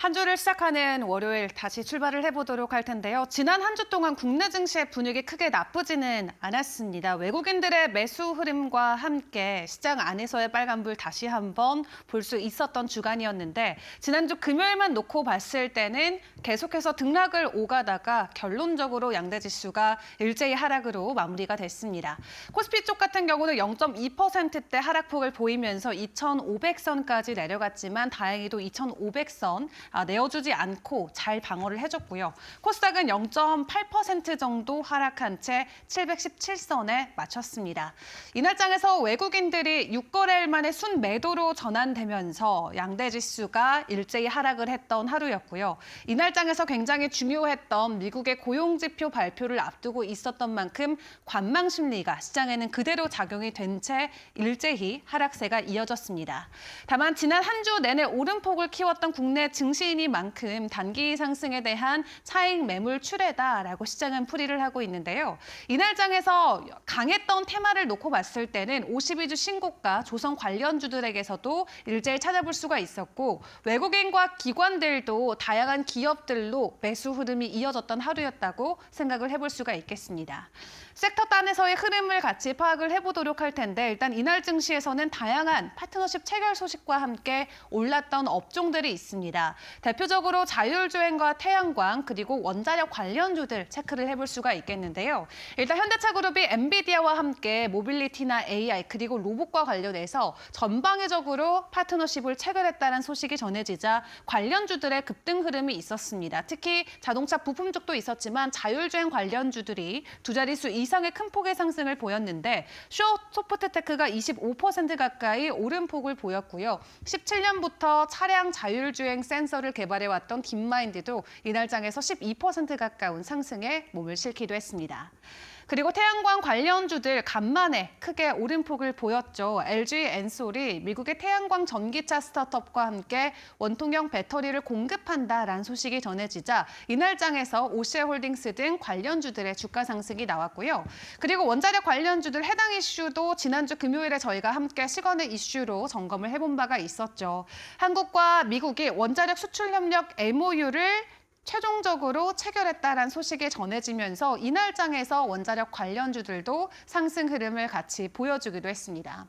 한 주를 시작하는 월요일 다시 출발을 해보도록 할 텐데요. 지난 한 주 동안 국내 증시의 분위기 크게 나쁘지는 않았습니다. 외국인들의 매수 흐름과 함께 시장 안에서의 빨간불 다시 한번 볼 수 있었던 주간이었는데 지난주 금요일만 놓고 봤을 때는 계속해서 등락을 오가다가 결론적으로 양대 지수가 일제히 하락으로 마무리가 됐습니다. 코스피 쪽 같은 경우는 0.2%대 하락폭을 보이면서 2,500선까지 내려갔지만 다행히도 2,500선 내어주지 않고 잘 방어를 해줬고요. 코스닥은 0.8% 정도 하락한 채 717선에 맞췄습니다. 이날장에서 외국인들이 6거래일 만에 순매도로 전환되면서 양대 지수가 일제히 하락을 했던 하루였고요. 이날장에서 굉장히 중요했던 미국의 고용지표 발표를 앞두고 있었던 만큼 관망 심리가 시장에는 그대로 작용이 된 채 일제히 하락세가 이어졌습니다. 다만 지난 한 주 내내 오름폭을 키웠던 국내 증시이니만큼 단기 상승에 대한 차익 매물 출회다라고 시장은 풀이를 하고 있는데요. 이날장에서 강했던 테마를 놓고 봤을 때는 52주 신고가 조선 관련주들에게서도 일제히 찾아볼 수가 있었고 외국인과 기관들도 다양한 기업들로 매수 흐름이 이어졌던 하루였다고 생각을 해볼 수가 있겠습니다. 섹터 단에서의 흐름을 같이 파악을 해보도록 할 텐데 일단 이날 증시에서는 다양한 파트너십 체결 소식과 함께 올랐던 업종들이 있습니다. 대표적으로 자율주행과 태양광 그리고 원자력 관련주들 체크를 해볼 수가 있겠는데요. 일단 현대차그룹이 엔비디아와 함께 모빌리티나 AI 그리고 로봇과 관련해서 전방위적으로 파트너십을 체결했다는 소식이 전해지자 관련주들의 급등 흐름이 있었습니다. 특히 자동차 부품 쪽도 있었지만 자율주행 관련주들이 두 자릿수 이상의 큰 폭의 상승을 보였는데 소프트테크가 25% 가까이 오름폭을 보였고요. 17년부터 차량 자율주행 센서를 개발해왔던 딥마인드도 이날장에서 12% 가까운 상승에 몸을 실기도 했습니다. 그리고 태양광 관련주들 간만에 크게 오름폭을 보였죠. LG 엔솔이 미국의 태양광 전기차 스타트업과 함께 원통형 배터리를 공급한다라는 소식이 전해지자 이날장에서 OCI홀딩스 등 관련주들의 주가 상승이 나왔고요. 그리고 원자력 관련주들 해당 이슈도 지난주 금요일에 저희가 함께 시간의 이슈로 점검을 해본 바가 있었죠. 한국과 미국이 원자력 수출 협력 MOU를 최종적으로 체결했다는 소식이 전해지면서 이날장에서 원자력 관련주들도 상승 흐름을 같이 보여주기도 했습니다.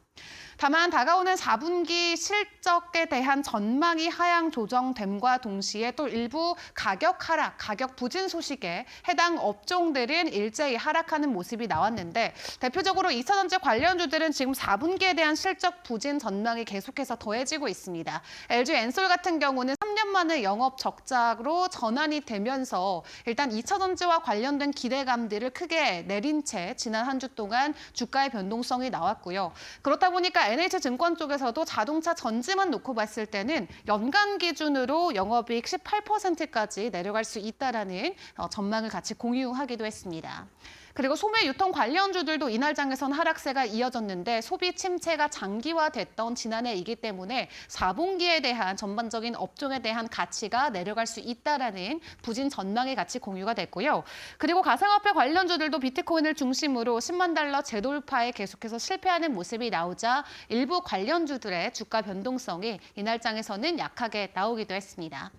다만 다가오는 4분기 실적에 대한 전망이 하향 조정됨과 동시에 또 일부 가격 하락, 가격 부진 소식에 해당 업종들은 일제히 하락하는 모습이 나왔는데 대표적으로 이차전지 관련주들은 지금 4분기에 대한 실적 부진 전망이 계속해서 더해지고 있습니다. LG 엔솔 같은 경우는 3년 만에 영업 적자로 전환이 되면서 일단 2차전지와 관련된 기대감들을 크게 내린 채 지난 한 주 동안 주가의 변동성이 나왔고요. 그렇다 보니까 NH증권 쪽에서도 자동차 전지만 놓고 봤을 때는 연간 기준으로 영업이익 18%까지 내려갈 수 있다라는 전망을 같이 공유하기도 했습니다. 그리고 소매 유통 관련주들도 이날장에선 하락세가 이어졌는데 소비 침체가 장기화됐던 지난해이기 때문에 4분기에 대한 전반적인 업종에 대한 가치가 내려갈 수 있다라는 부진 전망이 같이 공유가 됐고요. 그리고 가상화폐 관련주들도 비트코인을 중심으로 10만 달러 재돌파에 계속해서 실패하는 모습이 나오자 일부 관련주들의 주가 변동성이 이날장에서는 약하게 나오기도 했습니다.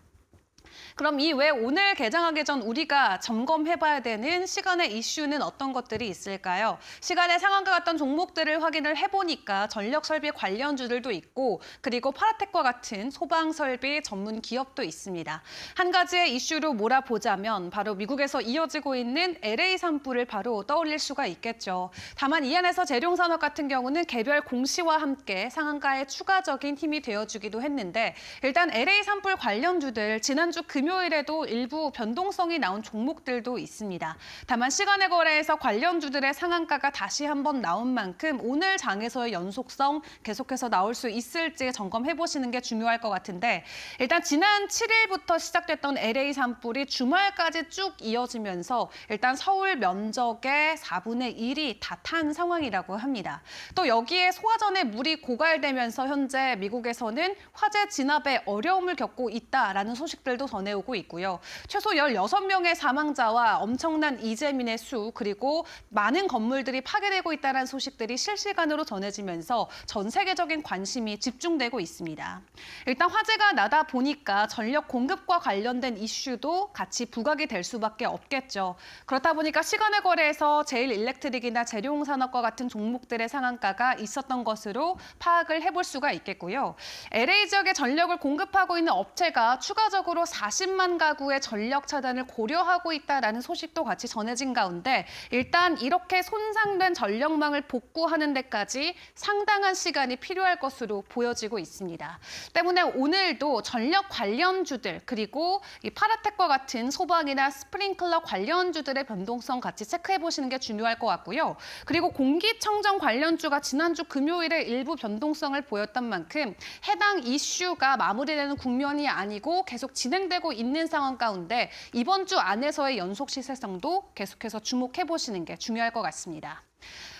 그럼 이 외 오늘 개장하기 전 우리가 점검해봐야 되는 시간의 이슈는 어떤 것들이 있을까요? 시간의 상한가 같던 종목들을 확인을 해보니까 전력설비 관련주들도 있고 그리고 파라텍과 같은 소방설비 전문 기업도 있습니다. 한 가지의 이슈로 몰아보자면 바로 미국에서 이어지고 있는 LA 산불을 바로 떠올릴 수가 있겠죠. 다만 이 안에서 재룡산업 같은 경우는 개별 공시와 함께 상한가에 추가적인 힘이 되어주기도 했는데 일단 LA 산불 관련주들 지난주 금요일에도 일부 변동성이 나온 종목들도 있습니다. 다만 시간의 거래에서 관련주들의 상한가가 다시 한번 나온 만큼 오늘 장에서의 연속성 계속해서 나올 수 있을지 점검해보시는 게 중요할 것 같은데 일단 지난 7일부터 시작됐던 LA 산불이 주말까지 쭉 이어지면서 일단 서울 면적의 4분의 1이 다 탄 상황이라고 합니다. 또 여기에 소화전에 물이 고갈되면서 현재 미국에서는 화재 진압에 어려움을 겪고 있다라는 소식들도 소식들도 전해오고 있고요. 최소 16명의 사망자와 엄청난 이재민의 수, 그리고 많은 건물들이 파괴되고 있다는 소식들이 실시간으로 전해지면서 전 세계적인 관심이 집중되고 있습니다. 일단 화재가 나다 보니까 전력 공급과 관련된 이슈도 같이 부각이 될 수밖에 없겠죠. 그렇다 보니까 시간의 거래에서 제일일렉트릭이나 재룡산업과 같은 종목들의 상한가가 있었던 것으로 파악을 해볼 수가 있겠고요. LA 지역에 전력을 공급하고 있는 업체가 추가적으로 40만 가구의 전력 차단을 고려하고 있다는 소식도 같이 전해진 가운데 일단 이렇게 손상된 전력망을 복구하는 데까지 상당한 시간이 필요할 것으로 보여지고 있습니다. 때문에 오늘도 전력 관련주들 그리고 이 파라텍과 같은 소방이나 스프링클러 관련주들의 변동성 같이 체크해 보시는 게 중요할 것 같고요. 그리고 공기청정 관련주가 지난주 금요일에 일부 변동성을 보였던 만큼 해당 이슈가 마무리되는 국면이 아니고 계속 진행되고 있는 상황 가운데 이번 주 안에서의 연속 시세성도 계속해서 주목해 보시는 게 중요할 것 같습니다.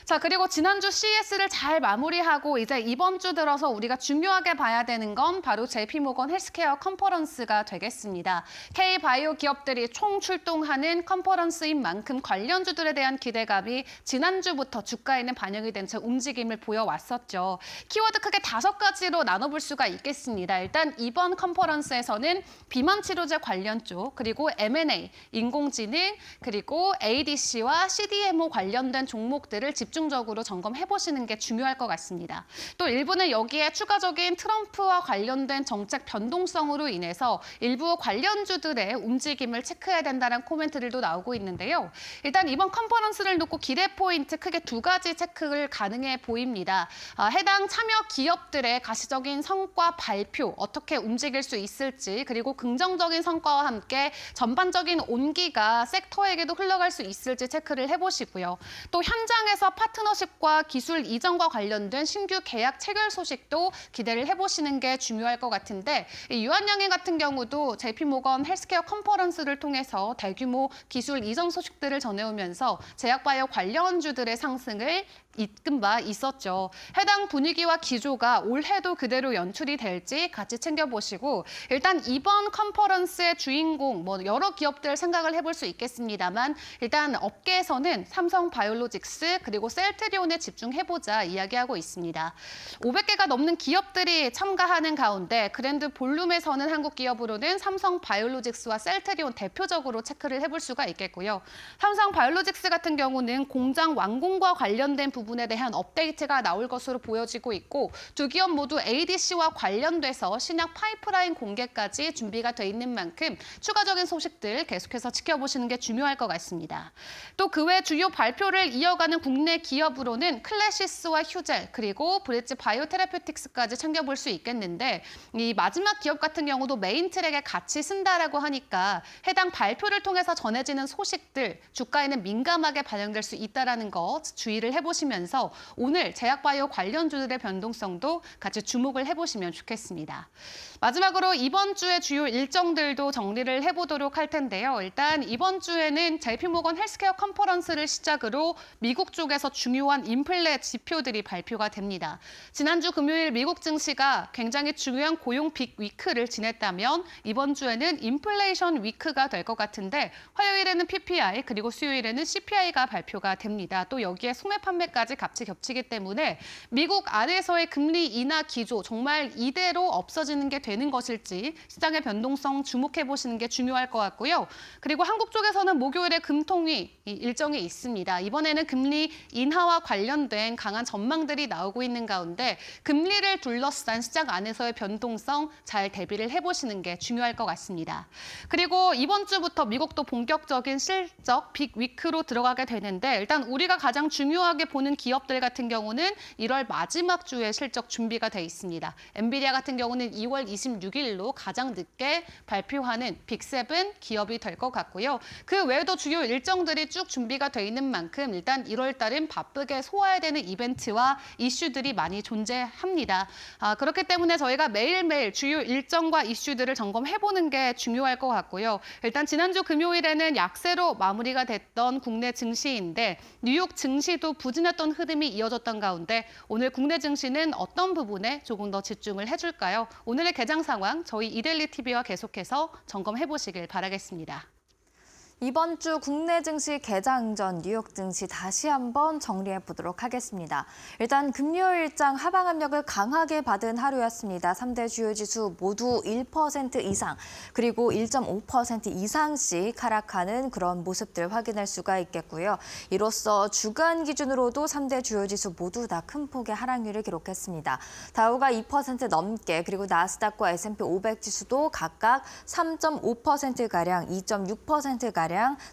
자, 그리고 지난주 CES를 잘 마무리하고 이제 이번 주 들어서 우리가 중요하게 봐야 되는 건 바로 JP모건 헬스케어 컨퍼런스가 되겠습니다. K바이오 기업들이 총 출동하는 컨퍼런스인 만큼 관련주들에 대한 기대감이 지난주부터 주가에는 반영이 된 채 움직임을 보여왔었죠. 키워드 크게 5가지로 나눠볼 수가 있겠습니다. 일단 이번 컨퍼런스에서는 비만 치료제 관련 쪽, 그리고 M&A, 인공지능, 그리고 ADC와 CDMO 관련된 종목들을 집중적으로 점검해 보시는 게 중요할 것 같습니다. 또 일부는 여기에 추가적인 트럼프와 관련된 정책 변동성으로 인해서 일부 관련주들의 움직임을 체크해야 된다는 코멘트들도 나오고 있는데요. 일단 이번 컨퍼런스를 놓고 기대 포인트 크게 2가지 체크를 가능해 보입니다. 해당 참여 기업들의 가시적인 성과 발표, 어떻게 움직일 수 있을지, 그리고 긍정적인 성과와 함께 전반적인 온기가 섹터에게도 흘러갈 수 있을지 체크를 해보시고요. 또 현장에서 파트너십과 기술 이전과 관련된 신규 계약 체결 소식도 기대를 해보시는 게 중요할 것 같은데 유한양행 같은 경우도 JP모건 헬스케어 컨퍼런스를 통해서 대규모 기술 이전 소식들을 전해오면서 제약바이오 관련주들의 상승을 이끈 바 있었죠. 해당 분위기와 기조가 올해도 그대로 연출이 될지 같이 챙겨보시고 일단 이번 컨퍼런스의 주인공 여러 기업들 생각을 해볼 수 있겠습니다만 일단 업계에서는 삼성바이오로직스 그리고 셀트리온에 집중해보자 이야기하고 있습니다. 500개가 넘는 기업들이 참가하는 가운데 그랜드 볼룸에서는 한국 기업으로는 삼성바이오로직스와 셀트리온 대표적으로 체크를 해볼 수가 있겠고요. 삼성바이오로직스 같은 경우는 공장 완공과 관련된 부분에 대한 업데이트가 나올 것으로 보여지고 있고 두 기업 모두 ADC와 관련돼서 신약 파이프라인 공개까지 준비가 돼 있는 만큼 추가적인 소식들 계속해서 지켜보시는 게 중요할 것 같습니다. 또 그 외 주요 발표를 이어가는 국내 기업으로는 클래시스와 휴젤 그리고 브릿지 바이오테라퓨틱스까지 챙겨볼 수 있겠는데 이 마지막 기업 같은 경우도 메인 트랙에 같이 쓴다라고 하니까 해당 발표를 통해서 전해지는 소식들 주가에는 민감하게 반영될 수 있다는 거 주의를 해보시면서 오늘 제약바이오 관련주들의 변동성도 같이 주목을 해보시면 좋겠습니다. 마지막으로 이번 주의 주요 일정들도 정리를 해보도록 할 텐데요. 일단 이번 주에는 JP모건 헬스케어 컨퍼런스를 시작으로 미국 쪽에서 중요한 인플레 지표들이 발표가 됩니다. 지난주 금요일 미국 증시가 굉장히 중요한 고용 빅 위크를 지냈다면 이번 주에는 인플레이션 위크가 될 것 같은데 화요일에는 PPI 그리고 수요일에는 CPI가 발표가 됩니다. 또 여기에 소매 판매까지 같이 겹치기 때문에 미국 안에서의 금리 인하 기조 정말 이대로 없어지는 게 되는 것일지 시장의 변동성 주목해 보시는 게 중요할 것 같고요. 그리고 한국 쪽에서는 목요일에 금통위 일정이 있습니다. 이번에는 금리 인하와 관련된 강한 전망들이 나오고 있는 가운데 금리를 둘러싼 시장 안에서의 변동성 잘 대비를 해보시는 게 중요할 것 같습니다. 그리고 이번 주부터 미국도 본격적인 실적 빅 위크로 들어가게 되는데 일단 우리가 가장 중요하게 보는 기업들 같은 경우는 1월 마지막 주에 실적 준비가 돼 있습니다. 엔비디아 같은 경우는 2월 26일로 가장 늦게 발표하는 빅7 기업이 될 것 같고요. 그 외에도 주요 일정들이 쭉 준비가 돼 있는 만큼 일단 1월 달은 바쁘게 소화해야 되는 이벤트와 이슈들이 많이 존재합니다. 그렇기 때문에 저희가 매일매일 주요 일정과 이슈들을 점검해보는 게 중요할 것 같고요. 일단 지난주 금요일에는 약세로 마무리가 됐던 국내 증시인데 뉴욕 증시도 부진했던 끌렸던 흐름이 이어졌던 가운데 오늘 국내 증시는 어떤 부분에 조금 더 집중을 해줄까요? 오늘의 개장 상황 저희 이데일리 TV와 계속해서 점검해 보시길 바라겠습니다. 이번 주 국내 증시 개장 전 뉴욕 증시 다시 한번 정리해 보도록 하겠습니다. 일단 금요일장 하방 압력을 강하게 받은 하루였습니다. 3대 주요 지수 모두 1% 이상, 그리고 1.5% 이상씩 하락하는 그런 모습들 확인할 수가 있겠고요. 이로써 주간 기준으로도 3대 주요 지수 모두 다 큰 폭의 하락률을 기록했습니다. 다우가 2% 넘게, 그리고 나스닥과 S&P 500 지수도 각각 3.5%가량, 2.6%가량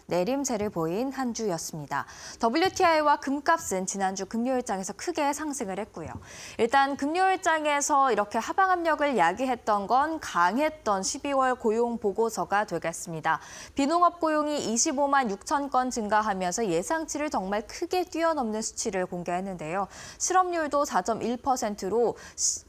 내림세를 보인 한 주였습니다. WTI와 금값은 지난주 금요일장에서 크게 상승을 했고요. 일단 금요일장에서 이렇게 하방 압력을 야기했던 건 강했던 12월 고용 보고서가 되겠습니다. 비농업 고용이 25만 6천 건 증가하면서 예상치를 정말 크게 뛰어넘는 수치를 공개했는데요. 실업률도 4.1%로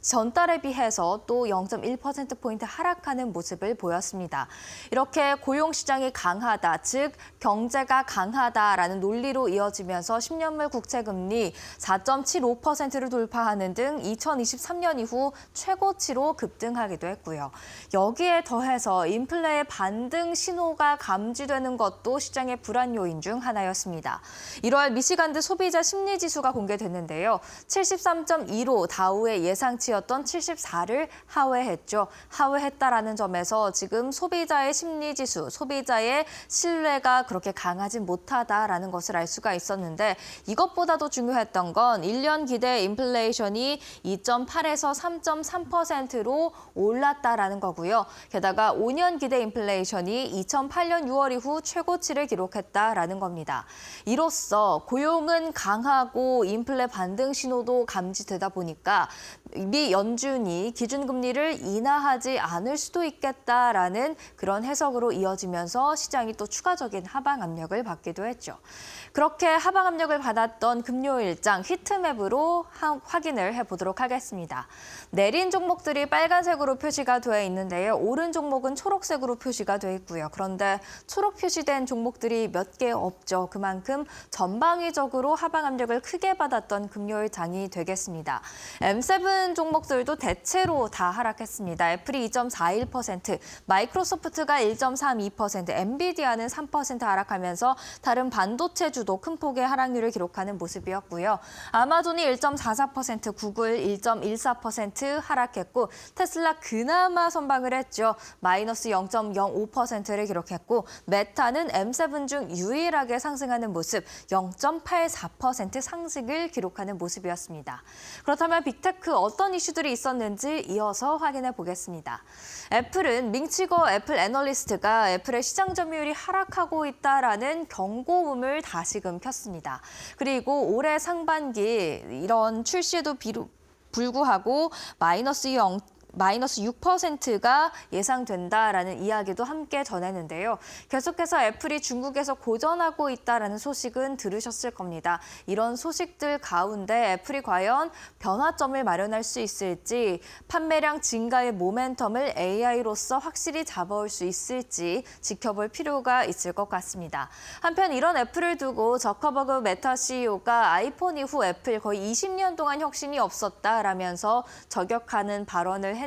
전달에 비해서 또 0.1%포인트 하락하는 모습을 보였습니다. 이렇게 고용 시장이 강하다, 즉 경제가 강하다라는 논리로 이어지면서 10년물 국채금리 4.75%를 돌파하는 등 2023년 이후 최고치로 급등하기도 했고요. 여기에 더해서 인플레의 반등 신호가 감지되는 것도 시장의 불안 요인 중 하나였습니다. 1월 미시간드 소비자 심리지수가 공개됐는데요. 73.2로 다우의 예상치였던 74를 하회했죠. 하회했다라는 점에서 지금 소비자의 심리지수, 소비자의 신뢰가 그렇게 강하지 못하다라는 것을 알 수가 있었는데, 이것보다도 중요했던 건 1년 기대 인플레이션이 2.8에서 3.3%로 올랐다라는 거고요. 게다가 5년 기대 인플레이션이 2008년 6월 이후 최고치를 기록했다라는 겁니다. 이로써 고용은 강하고 인플레 반등 신호도 감지되다 보니까 미 연준이 기준금리를 인하하지 않을 수도 있겠다라는 그런 해석으로 이어지면서 시장이 또 추가적인 하방 압력을 받기도 했죠. 그렇게 하방 압력을 받았던 금요일장 히트맵으로 확인을 해보도록 하겠습니다. 내린 종목들이 빨간색으로 표시가 되어 있는데요. 오른 종목은 초록색으로 표시가 되어 있고요. 그런데 초록 표시된 종목들이 몇 개 없죠. 그만큼 전방위적으로 하방 압력을 크게 받았던 금요일장이 되겠습니다. M7 종목들도 대체로 다 하락했습니다. 애플이 2.41%, 마이크로소프트가 1.32%, 엔비디아는 3% 하락하면서 다른 반도체주도 큰 폭의 하락률을 기록하는 모습이었고요. 아마존이 1.44%, 구글 1.14% 하락했고, 테슬라 그나마 선방을 했죠. 마이너스 0.05%를 기록했고, 메타는 M7 중 유일하게 상승하는 모습, 0.84% 상승을 기록하는 모습이었습니다. 그렇다면 빅테크 어떤 이슈들이 있었는지 이어서 확인해 보겠습니다. 애플은 밍치거 애플 애널리스트가 애플의 시장 점유율이 하락하고 있다라는 경고음을 다시금 켰습니다. 그리고 올해 상반기 이런 출시에도 불구하고 마이너스 6%가 예상된다라는 이야기도 함께 전했는데요. 계속해서 애플이 중국에서 고전하고 있다라는 소식은 들으셨을 겁니다. 이런 소식들 가운데 애플이 과연 변화점을 마련할 수 있을지, 판매량 증가의 모멘텀을 AI로서 확실히 잡아올 수 있을지 지켜볼 필요가 있을 것 같습니다. 한편 이런 애플을 두고 저커버그 메타 CEO가 아이폰 이후 애플 거의 20년 동안 혁신이 없었다라면서 저격하는 발언을 했는데요.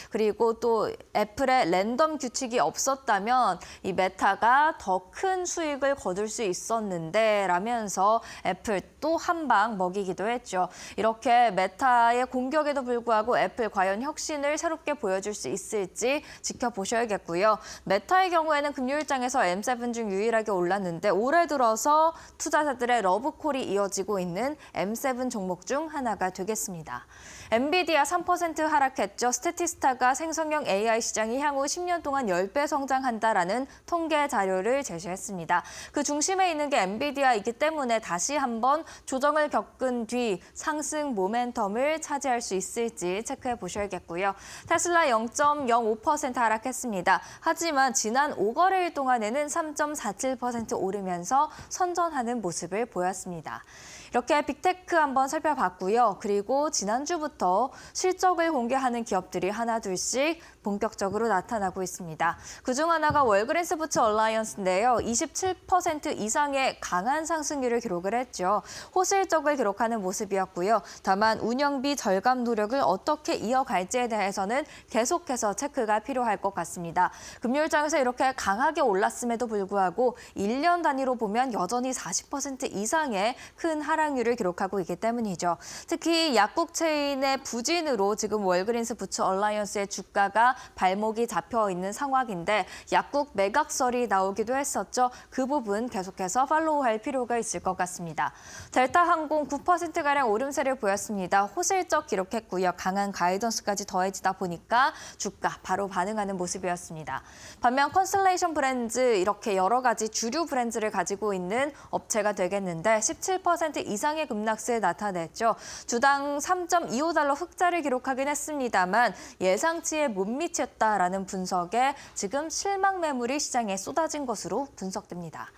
그리고 또 애플의 랜덤 규칙이 없었다면 이 메타가 더 큰 수익을 거둘 수 있었는데 라면서 애플 또 한 방 먹이기도 했죠. 이렇게 메타의 공격에도 불구하고 애플 과연 혁신을 새롭게 보여줄 수 있을지 지켜보셔야겠고요. 메타의 경우에는 금요일장에서 M7 중 유일하게 올랐는데, 올해 들어서 투자자들의 러브콜이 이어지고 있는 M7 종목 중 하나가 되겠습니다. 엔비디아 3% 하락했죠. 스태티스타가 생성형 AI 시장이 향후 10년 동안 10배 성장한다라는 통계 자료를 제시했습니다. 그 중심에 있는 게 엔비디아이기 때문에 다시 한번 조정을 겪은 뒤 상승 모멘텀을 차지할 수 있을지 체크해 보셔야겠고요. 테슬라 0.05% 하락했습니다. 하지만 지난 5거래일 동안에는 3.47% 오르면서 선전하는 모습을 보였습니다. 이렇게 빅테크 한번 살펴봤고요. 그리고 지난주부터 실적을 공개하는 기업들이 하나둘씩 본격적으로 나타나고 있습니다. 그중 하나가 월그린스 부츠 얼라이언스인데요. 27% 이상의 강한 상승률을 기록을 했죠. 호실적을 기록하는 모습이었고요. 다만 운영비 절감 노력을 어떻게 이어갈지에 대해서는 계속해서 체크가 필요할 것 같습니다. 금요일장에서 이렇게 강하게 올랐음에도 불구하고 1년 단위로 보면 여전히 40% 이상의 큰 하락률을 기록하고 있기 때문이죠. 특히 약국 체인의 부진으로 지금 월그린스 부츠 얼라이언스의 주가가 발목이 잡혀 있는 상황인데 약국 매각설이 나오기도 했었죠. 그 부분 계속해서 팔로우할 필요가 있을 것 같습니다. 델타항공 9%가량 오름세를 보였습니다. 호실적 기록했고요. 강한 가이던스까지 더해지다 보니까 주가 바로 반응하는 모습이었습니다. 반면 컨스텔레이션 브랜드 이렇게 여러 가지 주류 브랜드를 가지고 있는 업체가 되겠는데 17% 이상의 급락세 나타냈죠. 주당 3.25달러 흑자를 기록하긴 했습니다만 예상치에 못 미쳤다라는 분석에 지금 실망 매물이 시장에 쏟아진 것으로 분석됩니다.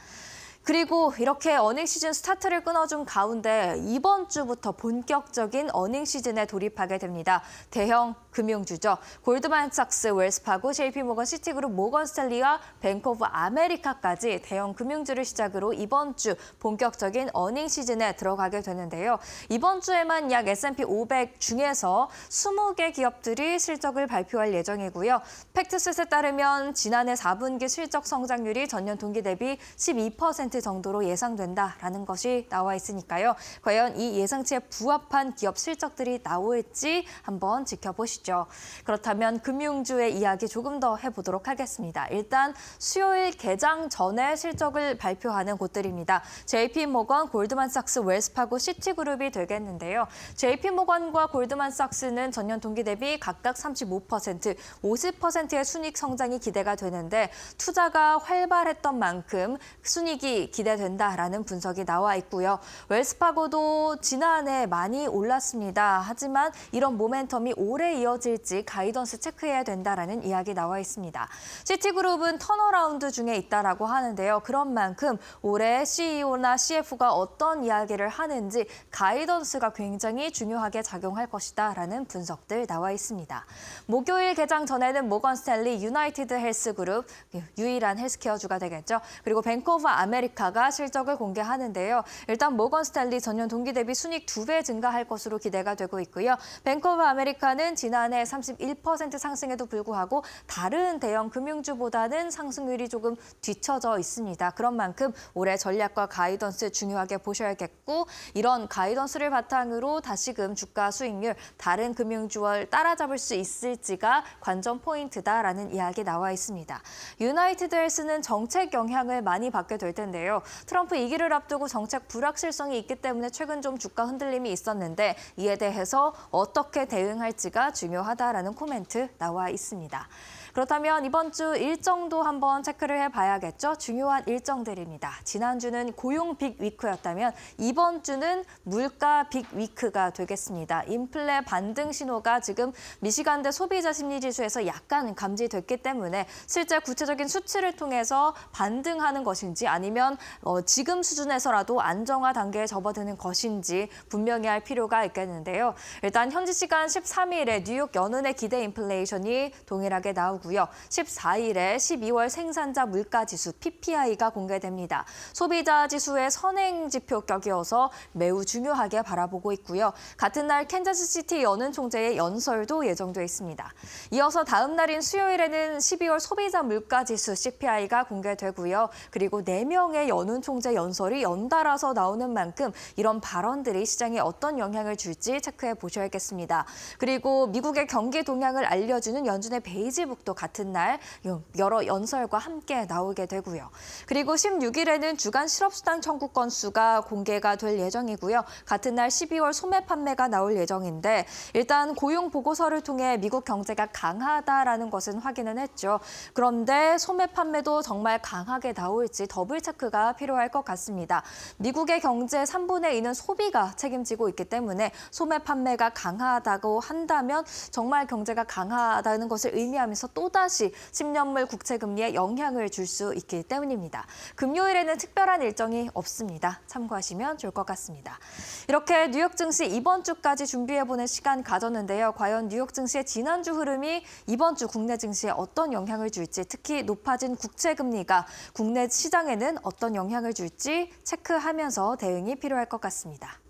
그리고 이렇게 어닝 시즌 스타트를 끊어준 가운데 이번 주부터 본격적인 어닝 시즌에 돌입하게 됩니다. 대형 금융주죠. 골드만삭스, 웰스파고, JP모건, 시티그룹, 모건스탠리와 뱅크 오브 아메리카까지 대형 금융주를 시작으로 이번 주 본격적인 어닝 시즌에 들어가게 되는데요. 이번 주에만 약 S&P 500 중에서 20개 기업들이 실적을 발표할 예정이고요. 팩트셋에 따르면 지난해 4분기 실적 성장률이 전년 동기 대비 12% 정도로 예상된다라는 것이 나와 있으니까요. 과연 이 예상치에 부합한 기업 실적들이 나올지 한번 지켜보시죠. 그렇다면 금융주의 이야기 조금 더 해보도록 하겠습니다. 일단 수요일 개장 전에 실적을 발표하는 곳들입니다. JP모건, 골드만삭스, 웰스파고, 시티그룹이 되겠는데요. JP모건과 골드만삭스는 전년 동기 대비 각각 35%, 50%의 순이익 성장이 기대가 되는데 투자가 활발했던 만큼 순이익이 기대된다라는 분석이 나와 있고요. 웰스파고도 지난해 많이 올랐습니다. 하지만 이런 모멘텀이 오래 이어질지 가이던스 체크해야 된다라는 이야기 나와 있습니다. 시티그룹은 턴어라운드 중에 있다라고 하는데요. 그런 만큼 올해 CEO나 CF가 어떤 이야기를 하는지 가이던스가 굉장히 중요하게 작용할 것이다라는 분석들 나와 있습니다. 목요일 개장 전에는 모건스탠리, 유나이티드 헬스그룹, 유일한 헬스케어주가 되겠죠. 그리고 뱅크 오브 아메리카가 실적을 공개하는데요. 일단 모건스탠리 전년 동기 대비 순이익 2배 증가할 것으로 기대가 되고 있고요. 뱅크 오브 아메리카는 지난해 31% 상승에도 불구하고 다른 대형 금융주보다는 상승률이 조금 뒤처져 있습니다. 그런 만큼 올해 전략과 가이던스 중요하게 보셔야겠고 이런 가이던스를 바탕으로 다시금 주가 수익률 다른 금융주를 따라잡을 수 있을지가 관전 포인트다라는 이야기 나와 있습니다. 유나이티드 헬스는 정책 영향을 많이 받게 될 텐데요. 트럼프 2기를 앞두고 정책 불확실성이 있기 때문에 최근 좀 주가 흔들림이 있었는데 이에 대해서 어떻게 대응할지가 중요하다라는 코멘트 나와 있습니다. 그렇다면 이번 주 일정도 한번 체크를 해봐야겠죠. 중요한 일정들입니다. 지난주는 고용 빅 위크였다면 이번 주는 물가 빅 위크가 되겠습니다. 인플레 반등 신호가 지금 미시간대 소비자 심리지수에서 약간 감지됐기 때문에 실제 구체적인 수치를 통해서 반등하는 것인지 아니면 지금 수준에서라도 안정화 단계에 접어드는 것인지 분명히 할 필요가 있겠는데요. 일단 현지 시간 13일에 뉴욕 연은의 기대 인플레이션이 동일하게 나오고 14일에 12월 생산자 물가지수 PPI가 공개됩니다. 소비자 지수의 선행 지표격이어서 매우 중요하게 바라보고 있고요. 같은 날 캔자스시티 연은 총재의 연설도 예정돼 있습니다. 이어서 다음 날인 수요일에는 12월 소비자 물가지수 CPI가 공개되고요. 그리고 4명의 연은 총재 연설이 연달아서 나오는 만큼 이런 발언들이 시장에 어떤 영향을 줄지 체크해 보셔야겠습니다. 그리고 미국의 경기 동향을 알려주는 연준의 베이지북도 같은 날 여러 연설과 함께 나오게 되고요. 그리고 16일에는 주간 실업수당 청구 건수가 공개가 될 예정이고요. 같은 날 12월 소매 판매가 나올 예정인데 일단 고용 보고서를 통해 미국 경제가 강하다라는 것은 확인은 했죠. 그런데 소매 판매도 정말 강하게 나올지 더블 체크가 필요할 것 같습니다. 미국의 경제 3분의 2는 소비가 책임지고 있기 때문에 소매 판매가 강하다고 한다면 정말 경제가 강하다는 것을 의미하면서 또 또다시 10년물 국채 금리에 영향을 줄 수 있기 때문입니다. 금요일에는 특별한 일정이 없습니다. 참고하시면 좋을 것 같습니다. 이렇게 뉴욕 증시 이번 주까지 준비해보는 시간 가졌는데요. 과연 뉴욕 증시의 지난주 흐름이 이번 주 국내 증시에 어떤 영향을 줄지, 특히 높아진 국채 금리가 국내 시장에는 어떤 영향을 줄지 체크하면서 대응이 필요할 것 같습니다.